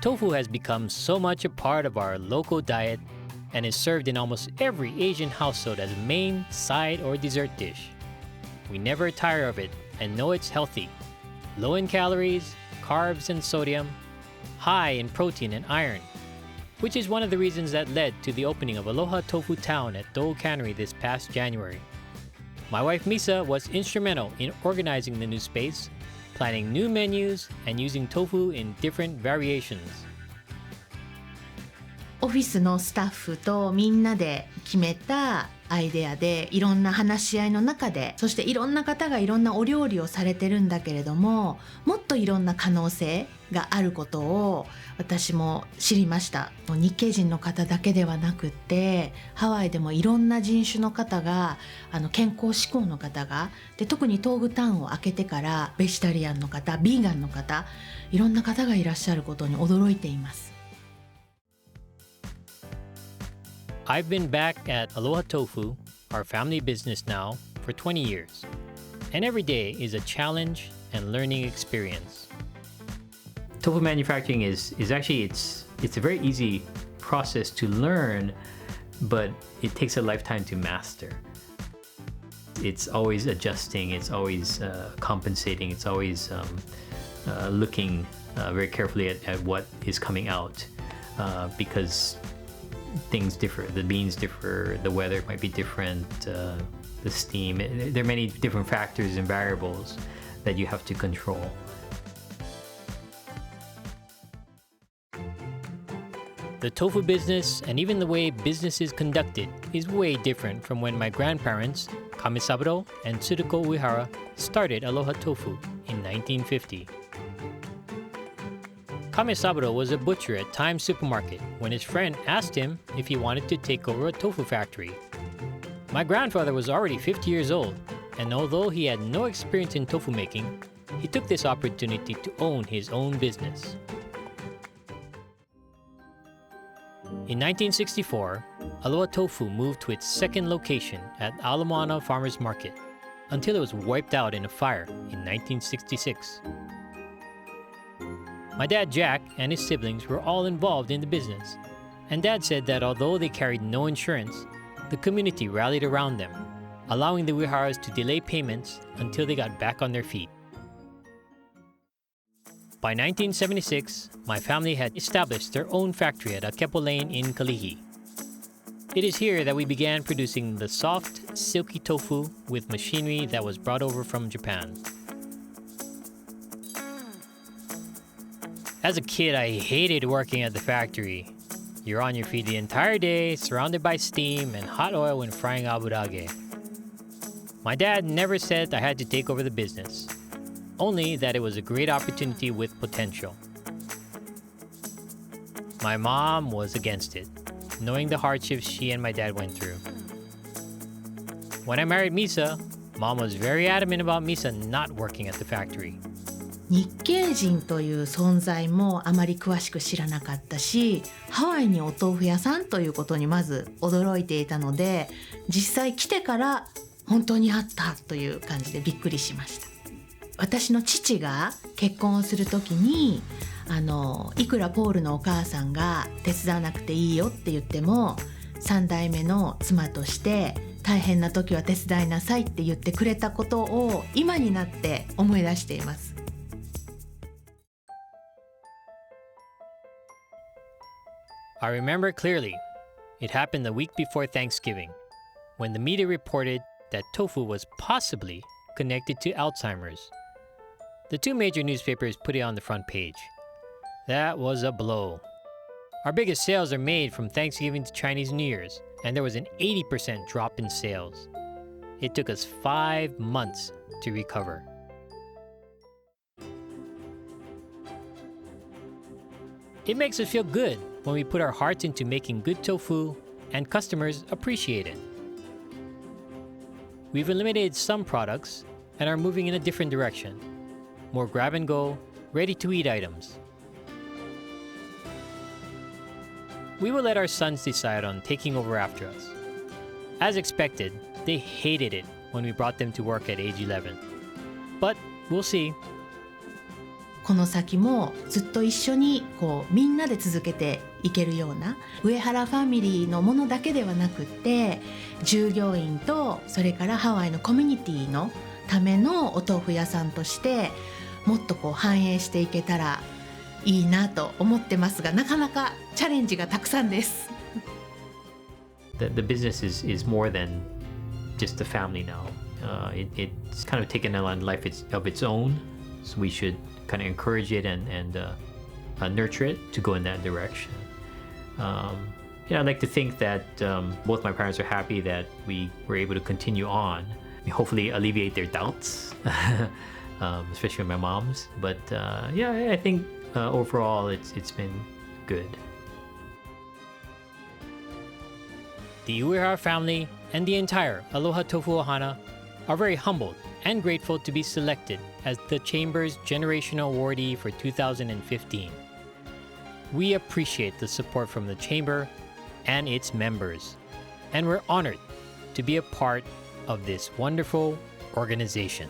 Tofu has become so much a part of our local diet and is served in almost every Asian household as a main, side, or dessert dish. We never tire of it and know it's healthy, low in calories, carbs, and sodium, high in protein and iron, which is one of the reasons that led to the opening of Aloha Tofu Town at Dole Cannery this past January. My wife Misa was instrumental in organizing the new space, planning new menus, and using tofu in different variations. オフィスのスタッフとみんなで決めたアイデアで、いろんな話し合いの中で、そしていろんな方がいろんなお料理をされてるんだけれども、もっといろんな可能性があることを私も知りました。日系人の方だけではなくって、ハワイでもいろんな人種の方が、健康志向の方が、で特に東部タウンを開けてからベジタリアンの方、ビーガンの方、いろんな方がいらっしゃることに驚いています。I've been back at Aloha Tofu, our family business now, for 20 years. And every day is a challenge and learning experience. Tofu manufacturing is actually, it's a very easy process to learn, but it takes a lifetime to master. It's always adjusting, it's always compensating, it's always looking very carefully at what is coming out because things differ, the beans differ, the weather might be different, the steam. There are many different factors and variables that you have to control. The tofu business and even the way business is conducted is way different from when my grandparents, Kamesaburo and Tsuruko Uehara, started Aloha Tofu in 1950. Kamesaburo was a butcher at Times Supermarket when his friend asked him if he wanted to take over a tofu factory. My grandfather was already 50 years old, and although he had no experience in tofu making, he took this opportunity to own his own business. In 1964, Aloha Tofu moved to its second location at Ala Moana Farmers Market until it was wiped out in a fire in 1966. My dad Jack and his siblings were all involved in the business, and Dad said that although they carried no insurance, the community rallied around them, allowing the Uyeharas to delay payments until they got back on their feet. By 1976, my family had established their own factory at Akepo Lane in Kalihi. It is here that we began producing the soft, silky tofu with machinery that was brought over from Japan. As a kid, I hated working at the factory. You're on your feet the entire day, surrounded by steam and hot oil when frying aburage. My dad never said I had to take over the business, only that it was a great opportunity with potential. My mom was against it, knowing the hardships she and my dad went through. When I married Misa, Mom was very adamant about Misa not working at the factory. 日系人という存在もあまり詳しく知らなかったし、ハワイにお豆腐屋さんということにまず驚いていたので、実際来てから本当にあったという感じでびっくりしました。私の父が結婚をする時にいくらポールのお母さんが手伝わなくていいよって言っても、3代目の妻として大変な時は手伝いなさいって言ってくれたことを今になって思い出しています。I remember clearly. It happened the week before Thanksgiving, when the media reported that tofu was possibly connected to Alzheimer's. The two major newspapers put it on the front page. That was a blow. Our biggest sales are made from Thanksgiving to Chinese New Year's, and there was an 80% drop in sales. It took us 5 months to recover. It makes us feel good when we put our hearts into making good tofu and customers appreciate it. We've eliminated some products and are moving in a different direction. More grab-and-go, ready-to-eat items. We will let our sons decide on taking over after us. As expected, they hated it when we brought them to work at age 11. But we'll see. この先もずっと一緒にみんなで続けていけるような上原ファミリーのものだけではなくって、従業員とそれからハワイのコミュニティのためのお豆腐屋さんとしてもっと反映していけたらいいなと思ってますが、なかなかチャレンジがたくさんです。The business is more than just a family now. It's kind of taken on life of its own, so we should kind of encourage it and nurture it to go in that direction. I'd like to think that both my parents are happy that we were able to continue on. Hopefully alleviate their doubts, especially my mom's. But I think overall it's been good. The Uehara family and the entire Aloha Tofu Ohana are very humbled and grateful to be selected as the Chamber's Generational Awardee for 2015. We appreciate the support from the Chamber and its members, and we're honored to be a part of this wonderful organization.